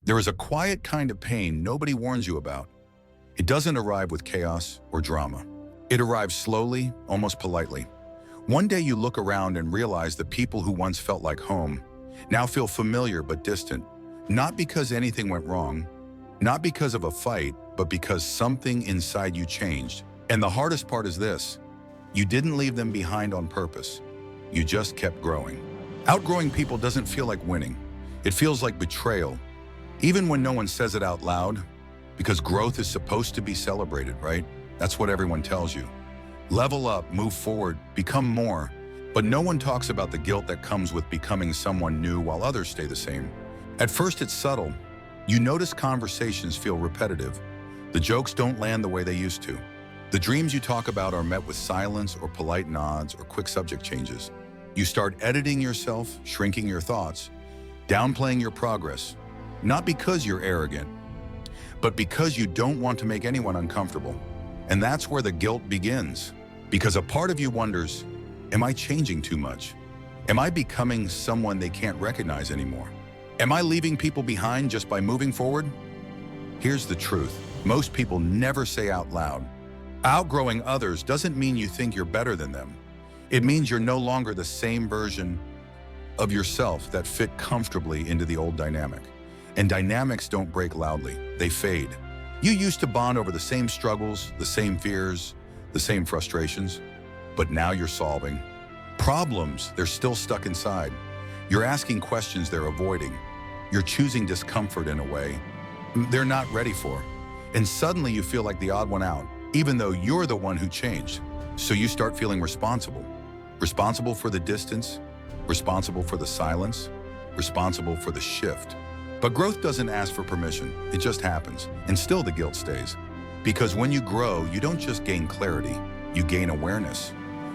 There is a quiet kind of pain nobody warns you about. It doesn't arrive with chaos or drama. It arrives slowly, almost politely. One day you look around and realize that people who once felt like home now feel familiar but distant, not because anything went wrong, not because of a fight, but because something inside you changed. And the hardest part is this: you didn't leave them behind on purpose. You just kept growing. Outgrowing people doesn't feel like winning. It feels like betrayal, even when no one says it out loud, because growth is supposed to be celebrated, right? That's what everyone tells you. Level up, move forward, become more. But no one talks about the guilt that comes with becoming someone new while others stay the same. At first, it's subtle. You notice conversations feel repetitive. The jokes don't land the way they used to. The dreams you talk about are met with silence or polite nods or quick subject changes. You start editing yourself, shrinking your thoughts, downplaying your progress, not because you're arrogant, but because you don't want to make anyone uncomfortable. And that's where the guilt begins, because a part of you wonders, am I changing too much? Am I becoming someone they can't recognize anymore? Am I leaving people behind just by moving forward? Here's the truth. Most people never say out loud. Outgrowing others doesn't mean you think you're better than them. It means you're no longer the same version of yourself that fit comfortably into the old dynamic. And dynamics don't break loudly, they fade. You used to bond over the same struggles, the same fears, the same frustrations, but now you're solving problems they're still stuck inside. You're asking questions they're avoiding. You're choosing discomfort in a way they're not ready for. And suddenly you feel like the odd one out, even though you're the one who changed. So you start feeling responsible. Responsible for the distance, responsible for the silence, responsible for the shift. But growth doesn't ask for permission, it just happens, and still the guilt stays. Because when you grow, you don't just gain clarity, you gain awareness.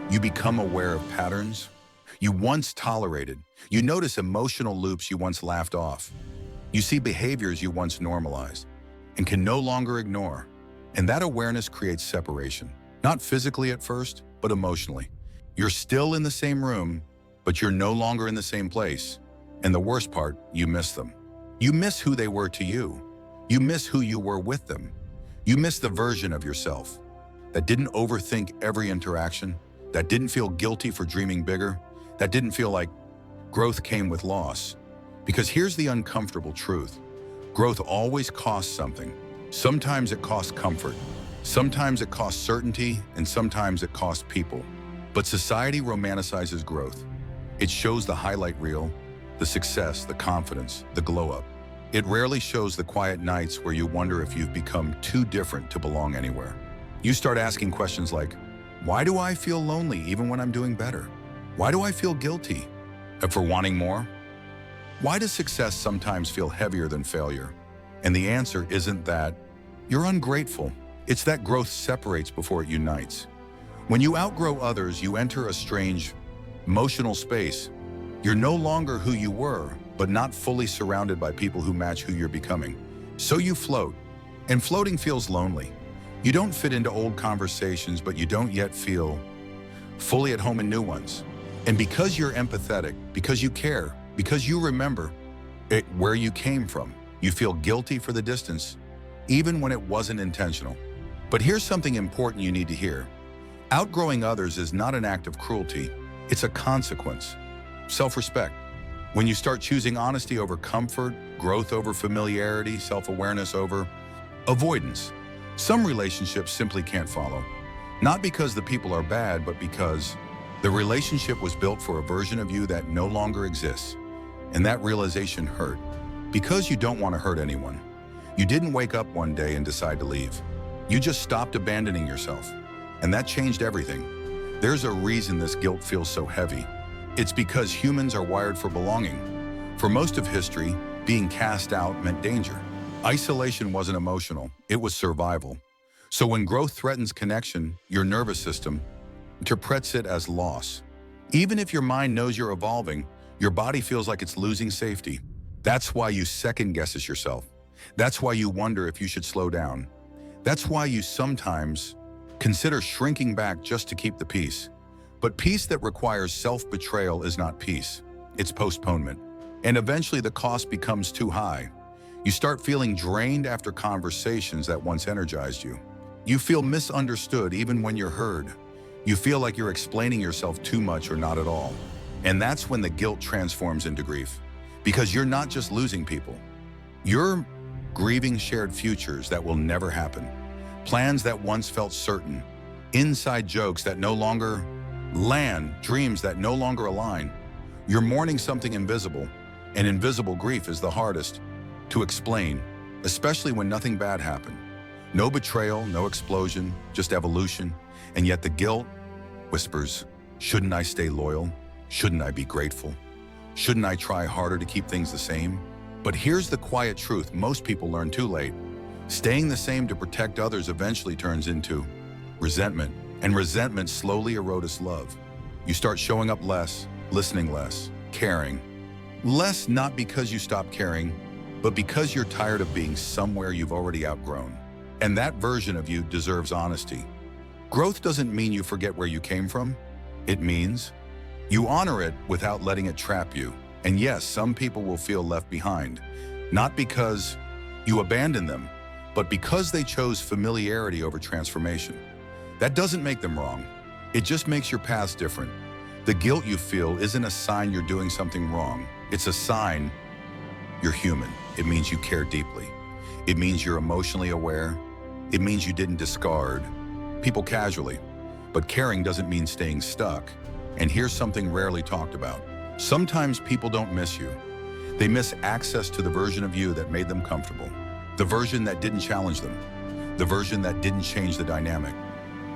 You become aware of patterns you once tolerated. You notice emotional loops you once laughed off. You see behaviors you once normalized and can no longer ignore. And that awareness creates separation, not physically at first, but emotionally. You're still in the same room, but you're no longer in the same place. And the worst part, you miss them. You miss who they were to you. You miss who you were with them. You miss the version of yourself that didn't overthink every interaction, that didn't feel guilty for dreaming bigger, that didn't feel like growth came with loss. Because here's the uncomfortable truth. Growth always costs something. Sometimes it costs comfort. Sometimes it costs certainty, and sometimes it costs people. But society romanticizes growth. It shows the highlight reel, the success, the confidence, the glow up. It rarely shows the quiet nights where you wonder if you've become too different to belong anywhere. You start asking questions like, why do I feel lonely even when I'm doing better? Why do I feel guilty for wanting more? Why does success sometimes feel heavier than failure? And the answer isn't that you're ungrateful. It's that growth separates before it unites. When you outgrow others, you enter a strange, emotional space. You're no longer who you were, but not fully surrounded by people who match who you're becoming. So you float, and floating feels lonely. You don't fit into old conversations, but you don't yet feel fully at home in new ones. And because you're empathetic, because you care, because you remember where you came from, you feel guilty for the distance, even when it wasn't intentional. But here's something important you need to hear. Outgrowing others is not an act of cruelty, it's a consequence. Self-respect. When you start choosing honesty over comfort, growth over familiarity, self-awareness over avoidance, some relationships simply can't follow. Not because the people are bad, but because the relationship was built for a version of you that no longer exists. And that realization hurt. Because you don't want to hurt anyone. You didn't wake up one day and decide to leave. You just stopped abandoning yourself. And that changed everything. There's a reason this guilt feels so heavy. It's because humans are wired for belonging. For most of history, being cast out meant danger. Isolation wasn't emotional, it was survival. So when growth threatens connection, your nervous system interprets it as loss. Even if your mind knows you're evolving, your body feels like it's losing safety. That's why you second-guess yourself. That's why you wonder if you should slow down. That's why you sometimes consider shrinking back just to keep the peace. But peace that requires self-betrayal is not peace. It's postponement. And eventually the cost becomes too high. You start feeling drained after conversations that once energized you. You feel misunderstood even when you're heard. You feel like you're explaining yourself too much or not at all. And that's when the guilt transforms into grief. Because you're not just losing people. You're grieving shared futures that will never happen. Plans that once felt certain. Inside jokes that no longer land. Dreams that no longer align. You're mourning something invisible. And invisible grief is the hardest to explain, especially when nothing bad happened. No betrayal, no explosion, just evolution. And yet the guilt whispers, shouldn't I stay loyal? Shouldn't I be grateful? Shouldn't I try harder to keep things the same? But here's the quiet truth most people learn too late. Staying the same to protect others eventually turns into resentment. And resentment slowly erodes love. You start showing up less, listening less, caring. Less not because you stop caring, but because you're tired of being somewhere you've already outgrown. And that version of you deserves honesty. Growth doesn't mean you forget where you came from. It means you honor it without letting it trap you. And yes, some people will feel left behind, not because you abandoned them, but because they chose familiarity over transformation. That doesn't make them wrong. It just makes your paths different. The guilt you feel isn't a sign you're doing something wrong. It's a sign you're human. It means you care deeply. It means you're emotionally aware. It means you didn't discard people casually. But caring doesn't mean staying stuck. And here's something rarely talked about. Sometimes people don't miss you. They miss access to the version of you that made them comfortable. The version that didn't challenge them. The version that didn't change the dynamic.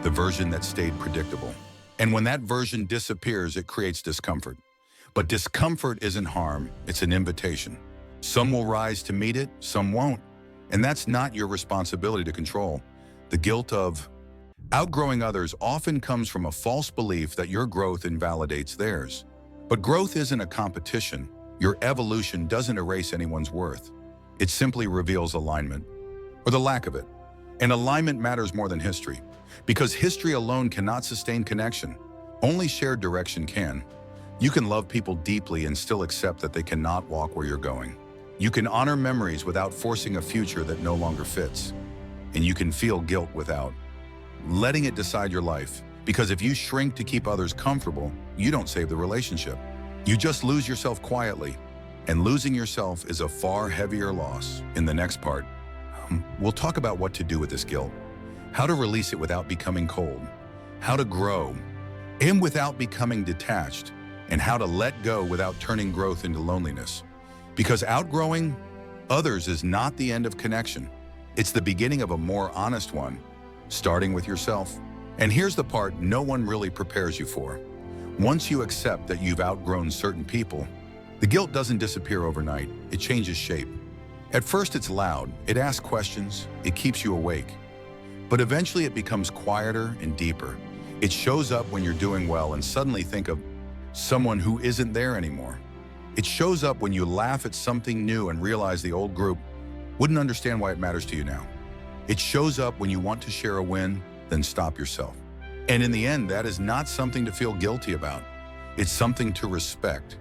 The version that stayed predictable. And when that version disappears, it creates discomfort. But discomfort isn't harm, it's an invitation. Some will rise to meet it, some won't. And that's not your responsibility to control. The guilt of outgrowing others often comes from a false belief that your growth invalidates theirs. But growth isn't a competition. Your evolution doesn't erase anyone's worth. It simply reveals alignment, or the lack of it. And alignment matters more than history, because history alone cannot sustain connection. Only shared direction can. You can love people deeply and still accept that they cannot walk where you're going. You can honor memories without forcing a future that no longer fits. And you can feel guilt without letting it decide your life. Because if you shrink to keep others comfortable, you don't save the relationship. You just lose yourself quietly. And losing yourself is a far heavier loss. In the next part, we'll talk about what to do with this guilt, how to release it without becoming cold, how to grow and without becoming detached, and how to let go without turning growth into loneliness. Because outgrowing others is not the end of connection. It's the beginning of a more honest one, starting with yourself. And here's the part no one really prepares you for. Once you accept that you've outgrown certain people, the guilt doesn't disappear overnight, it changes shape. At first it's loud, it asks questions, it keeps you awake. But eventually it becomes quieter and deeper. It shows up when you're doing well and suddenly think of someone who isn't there anymore. It shows up when you laugh at something new and realize the old group wouldn't understand why it matters to you now. It shows up when you want to share a win, then stop yourself. And in the end, that is not something to feel guilty about. It's something to respect.